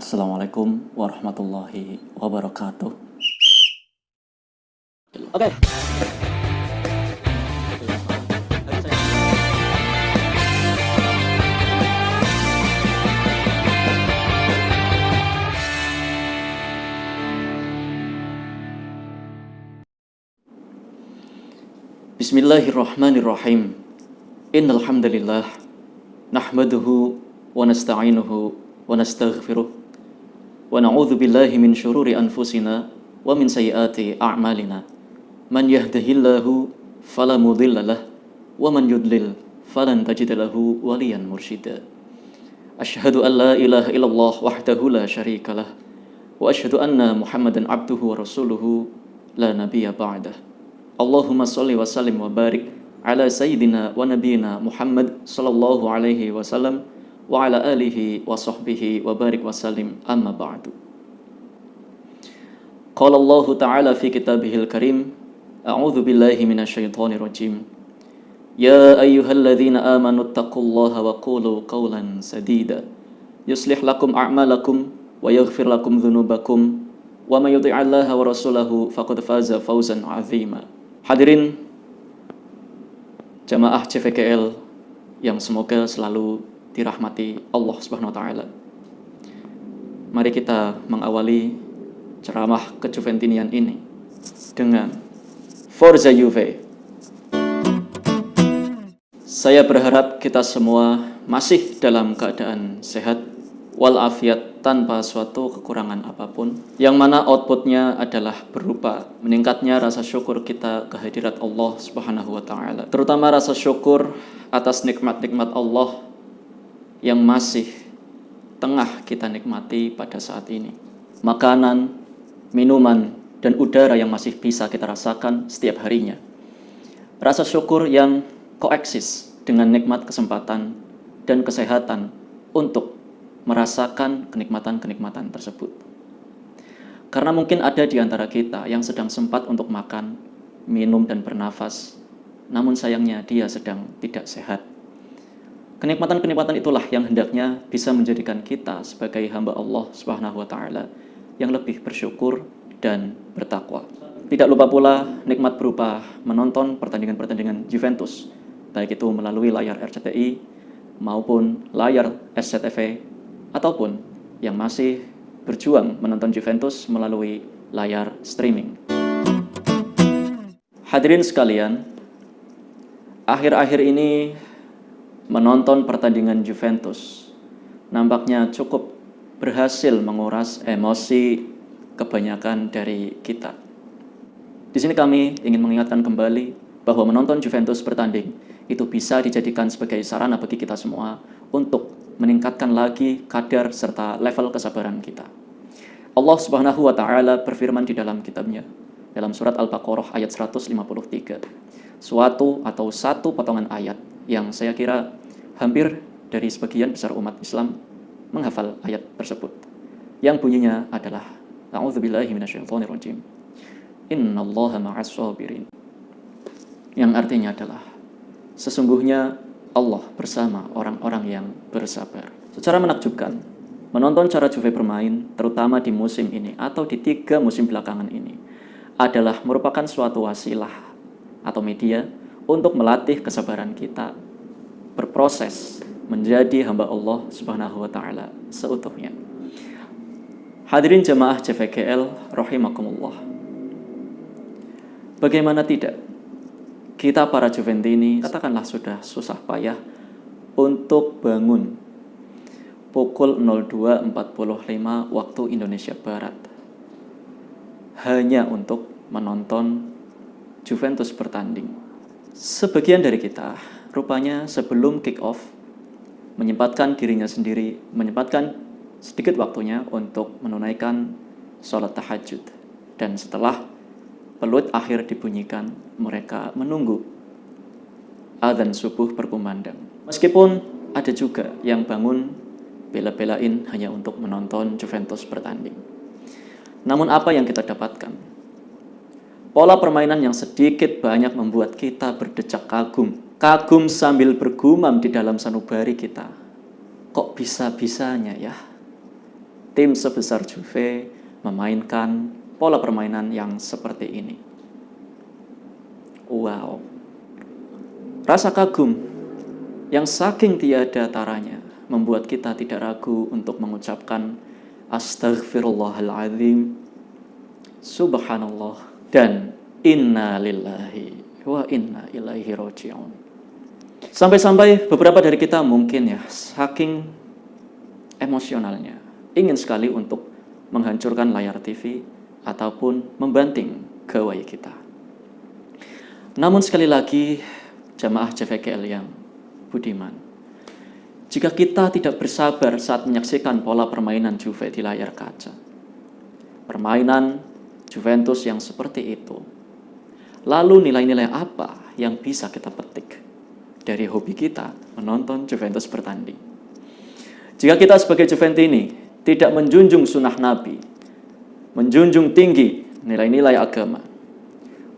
Assalamualaikum warahmatullahi wabarakatuh. Oke. Bismillahirrahmanirrahim. Innal hamdalillah nahmaduhu wa nasta'inuhu wa nastaghfiruh wa na'udzu billahi min syururi anfusina wa min sayyiati a'malina. Man yahdihillahu fala mudhillalah wa man yudlil falan tajida lahu waliyan mursyida. Asyhadu an la ilaha illallah wahdahu la syarikalah wa asyhadu anna Muhammadan abduhu wa rasuluhu la nabiyya ba'dah. Allahumma sholli wa sallim wa barik ala sayyidina wa nabiyina Muhammad sallallahu alaihi wasallam wa ala alihi wa sahbihi wa barik wa sallim, amma ba'du. Qala Allah ta'ala fi kitabihil karim, a'udzu billahi minasyaitonir rajim. Ya ayyuhalladzina amanu taqullaha wa qulu qawlan sadida yuslih lakum a'malakum wa yaghfir lakum dzunubakum wa may yuti'illaha wa rasulahu faqad faza fawzan 'azima. Hadirin jamaah CVKL yang semoga selalu dirahmati Allah Subhanahu wa taala. Mari kita mengawali ceramah kejuventinian ini dengan Forza Juve. Saya berharap kita semua masih dalam keadaan sehat walafiat tanpa suatu kekurangan apapun, yang mana outputnya adalah berupa meningkatnya rasa syukur kita kehadirat Allah Subhanahu wa taala, terutama rasa syukur atas nikmat-nikmat Allah yang masih tengah kita nikmati pada saat ini. Makanan, minuman, dan udara yang masih bisa kita rasakan setiap harinya. Rasa syukur yang koeksis dengan nikmat kesempatan dan kesehatan untuk merasakan kenikmatan-kenikmatan tersebut. Karena mungkin ada di antara kita yang sedang sempat untuk makan, minum, dan bernafas, namun sayangnya dia sedang tidak sehat. Kenikmatan-kenikmatan itulah yang hendaknya bisa menjadikan kita sebagai hamba Allah Subhanahu wa taala yang lebih bersyukur dan bertakwa. Tidak lupa pula nikmat berupa menonton pertandingan-pertandingan Juventus, baik itu melalui layar RCTI maupun layar SCTV, ataupun yang masih berjuang menonton Juventus melalui layar streaming. Hadirin sekalian, akhir-akhir ini menonton pertandingan Juventus nampaknya cukup berhasil menguras emosi kebanyakan dari kita. Di sini kami ingin mengingatkan kembali bahwa menonton Juventus bertanding itu bisa dijadikan sebagai sarana bagi kita semua untuk meningkatkan lagi kadar serta level kesabaran kita. Allah Subhanahu wa taala berfirman di dalam kitabnya dalam surat Al-Baqarah ayat 153. Satu potongan ayat yang saya kira hampir dari sebagian besar umat Islam menghafal ayat tersebut. Yang bunyinya adalah A'udzubillahi minasyaitonirrajim. Innallaha ma'as sabirin. Yang artinya adalah sesungguhnya Allah bersama orang-orang yang bersabar. Secara menakjubkan, menonton cara Juve bermain, terutama di musim ini atau di 3 musim belakangan ini, adalah merupakan suatu wasilah atau media untuk melatih kesabaran kita berproses menjadi hamba Allah Subhanahu wa taala seutuhnya. Hadirin jamaah CVKL rahimakumullah. Bagaimana tidak? Kita para Juventini katakanlah sudah susah payah untuk bangun pukul 02.45 waktu Indonesia Barat hanya untuk menonton Juventus bertanding. Sebagian dari kita rupanya sebelum kick off menyempatkan dirinya sendiri, menyempatkan sedikit waktunya untuk menunaikan sholat tahajud, dan setelah peluit akhir dibunyikan, mereka menunggu adzan subuh berkumandang. Meskipun ada juga yang bangun bela-belain hanya untuk menonton Juventus bertanding. Namun apa yang kita dapatkan? Pola permainan yang sedikit banyak membuat kita berdecak kagum. Kagum sambil bergumam di dalam sanubari kita. Kok bisa-bisanya ya? tim sebesar Juve memainkan pola permainan yang seperti ini. Wow. Rasa kagum yang saking tiada taranya membuat kita tidak ragu untuk mengucapkan Astaghfirullahaladzim, Subhanallah, dan Inna lillahi wa inna ilaihi roji'un. Sampai-sampai beberapa dari kita mungkin ya, saking emosionalnya, ingin sekali untuk menghancurkan layar TV ataupun membanting gawai kita. Namun sekali lagi, jamaah JVKL yang budiman, jika kita tidak bersabar saat menyaksikan pola permainan Juve di layar kaca, permainan Juventus yang seperti itu, lalu nilai-nilai apa yang bisa kita petik dari hobi kita menonton Juventus bertanding? Jika kita sebagai Juventini tidak menjunjung sunnah Nabi, menjunjung tinggi nilai-nilai agama,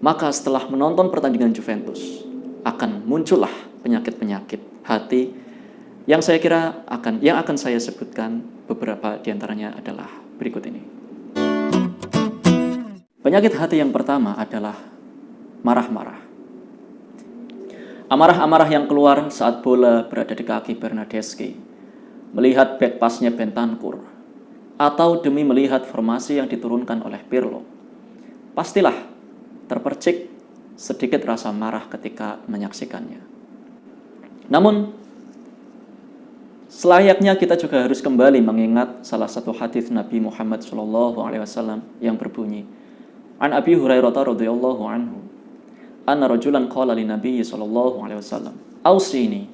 maka setelah menonton pertandingan Juventus akan muncullah penyakit-penyakit hati yang saya kira akan saya sebutkan beberapa diantaranya adalah berikut ini. Penyakit hati yang pertama adalah marah-marah. Amarah-amarah yang keluar saat bola berada di kaki Bernardeschi, melihat back pass-nya Bentancur, atau demi melihat formasi yang diturunkan oleh Pirlo. Pastilah terpercik sedikit rasa marah ketika menyaksikannya. Namun, selayaknya kita juga harus kembali mengingat salah satu hadis Nabi Muhammad SAW yang berbunyi, An Abi Hurairah radhiyallahu anhu, anna rajulan qala li Nabi sallallahu alaihi wasallam, "Ausini."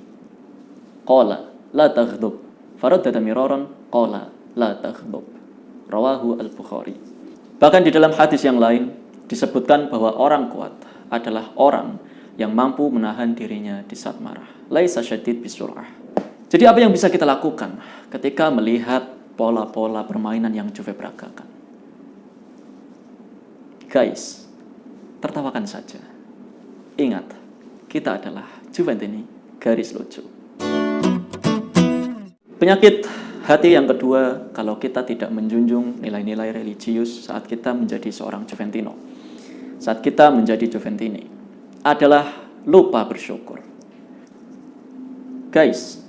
Qala, "La taghdab." Faraddada miraran, qala, "La taghdab." Rawahu Al-Bukhari. Bahkan di dalam hadis yang lain disebutkan bahwa orang kuat adalah orang yang mampu menahan dirinya di saat marah. Laisa syadid bisur'ah. Jadi apa yang bisa kita lakukan ketika melihat pola-pola permainan yang Juve peragakan? Guys, tertawakan saja. Ingat, kita adalah Juventini garis lucu. Penyakit hati yang kedua, kalau kita tidak menjunjung nilai-nilai religius saat kita menjadi seorang Juventino, saat kita menjadi Juventini, adalah lupa bersyukur. Guys,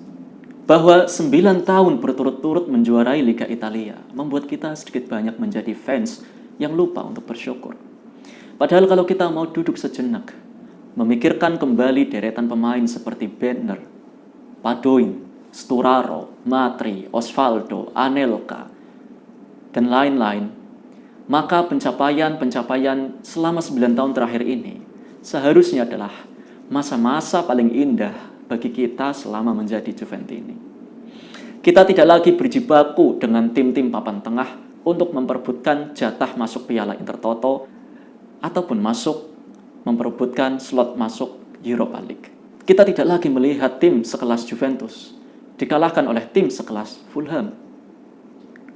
bahwa 9 tahun berturut-turut menjuarai Liga Italia membuat kita sedikit banyak menjadi fans yang lupa untuk bersyukur. Padahal kalau kita mau duduk sejenak, memikirkan kembali deretan pemain seperti Bentner, Padoin, Sturaro, Matri, Osvaldo, Anelka, dan lain-lain, maka pencapaian-pencapaian selama 9 tahun terakhir ini seharusnya adalah masa-masa paling indah bagi kita selama menjadi Juventini. Kita tidak lagi berjibaku dengan tim-tim papan tengah untuk memperebutkan jatah masuk Piala Intertoto ataupun memperebutkan slot masuk Europa League. Kita tidak lagi melihat tim sekelas Juventus dikalahkan oleh tim sekelas Fulham.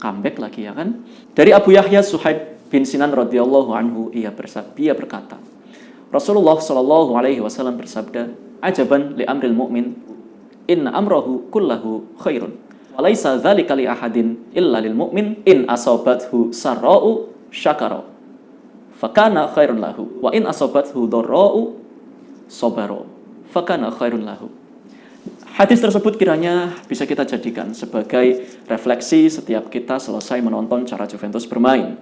Comeback lagi ya kan? Dari Abu Yahya Suhaib bin Sinan radhiyallahu anhu ia berkata, Rasulullah shallallahu alaihi wasallam bersabda, "Ajaban li amril mu'min, inna amrahu kullahu khairun. Wa laisa dzalika li ahadin illa lil mu'min in asabathu sarra'u syakara. Fakana khairun lahu wa in asabathu dharra'u sabara. Fakana khairun lahu." Hadis tersebut kiranya bisa kita jadikan sebagai refleksi setiap kita selesai menonton cara Juventus bermain.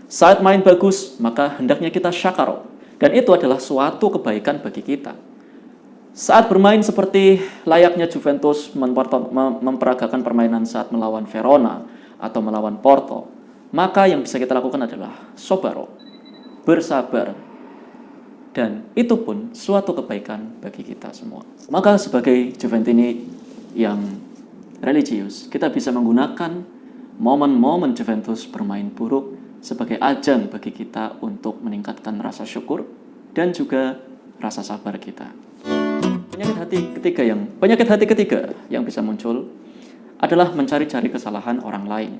Saat main bagus, maka hendaknya kita syakaro, dan itu adalah suatu kebaikan bagi kita. Saat bermain seperti layaknya Juventus memperagakan permainan saat melawan Verona atau melawan Porto, maka yang bisa kita lakukan adalah sobaro, bersabar. Dan itu pun suatu kebaikan bagi kita semua. Maka sebagai Juventini yang religius, kita bisa menggunakan momen-momen Juventus bermain buruk sebagai ajang bagi kita untuk meningkatkan rasa syukur dan juga rasa sabar kita. Penyakit hati ketiga yang bisa muncul adalah mencari-cari kesalahan orang lain.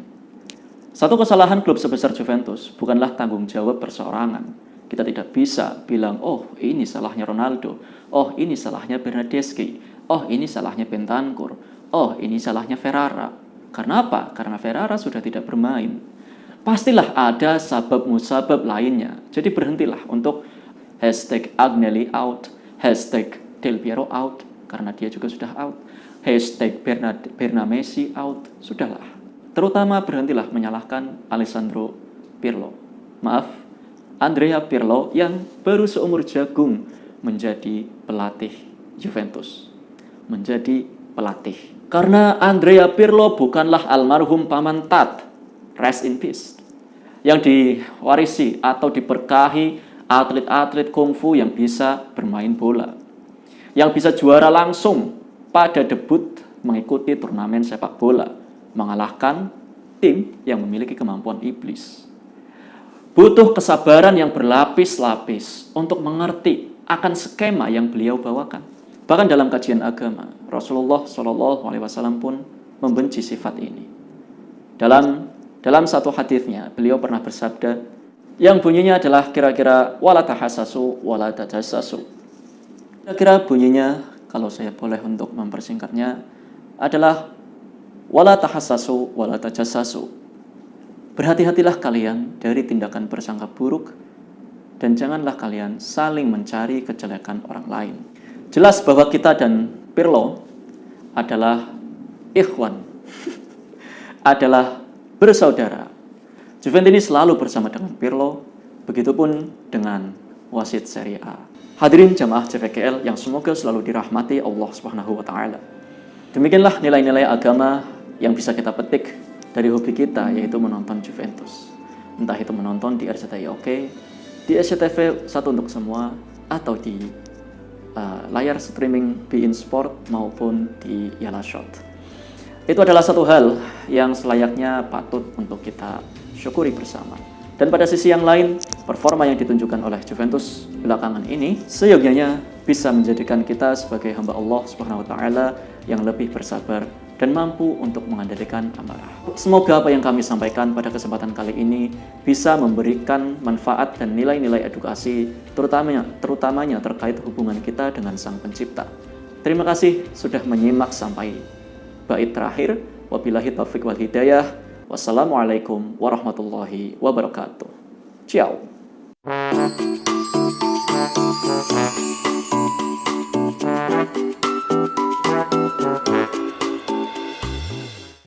Satu kesalahan klub sebesar Juventus bukanlah tanggung jawab perseorangan. Kita tidak bisa bilang, oh ini salahnya Ronaldo, oh ini salahnya Bernardeschi, oh ini salahnya Bentancur, oh ini salahnya Ferrara. Karena apa? Karena Ferrara sudah tidak bermain. Pastilah ada sabab musabab lainnya. Jadi berhentilah untuk hashtag Agnelli out, hashtag Del Piero out, karena dia juga sudah out, hashtag Berna Messi out, sudahlah. Terutama berhentilah menyalahkan Alessandro Pirlo. Maaf, Andrea Pirlo yang baru seumur jagung menjadi pelatih Juventus. Menjadi pelatih. Karena Andrea Pirlo bukanlah almarhum Paman Tat, rest in peace, yang diwarisi atau diberkahi atlet-atlet kungfu yang bisa bermain bola, yang bisa juara langsung pada debut mengikuti turnamen sepak bola, mengalahkan tim yang memiliki kemampuan iblis. Butuh kesabaran yang berlapis-lapis untuk mengerti akan skema yang beliau bawakan. Bahkan dalam kajian agama, Rasulullah SAW pun membenci sifat ini. Dalam satu hadisnya, beliau pernah bersabda, yang bunyinya adalah kira-kira wala tahassasu wala tajassasu. Kira-kira bunyinya, kalau saya boleh untuk mempersingkatnya, adalah wala tahassasu wala tajassasu. Berhati-hatilah kalian dari tindakan bersangka buruk dan janganlah kalian saling mencari kejelekan orang lain. Jelas bahwa kita dan Pirlo adalah ikhwan, adalah bersaudara. Juventus ini selalu bersama dengan Pirlo, begitupun dengan wasit Serie A. Hadirin jamaah CVKL yang semoga selalu dirahmati Allah Subhanahu wa taala. Demikianlah nilai-nilai agama yang bisa kita petik dari hobi kita, yaitu menonton Juventus. Entah itu menonton di RCTI Oke, di SCTV Satu Untuk Semua, atau di layar streaming beIN Sport maupun di Yala Shot. Itu adalah satu hal yang selayaknya patut untuk kita syukuri bersama. Dan pada sisi yang lain, performa yang ditunjukkan oleh Juventus belakangan ini seyogyanya bisa menjadikan kita sebagai hamba Allah Subhanahu wa taala yang lebih bersabar dan mampu untuk mengendalikan amarah. Semoga apa yang kami sampaikan pada kesempatan kali ini bisa memberikan manfaat dan nilai-nilai edukasi, terutamanya terkait hubungan kita dengan Sang Pencipta. Terima kasih sudah menyimak sampai bait terakhir. Wabillahi taufiq wal hidayah. Wassalamualaikum warahmatullahi wabarakatuh. Ciao.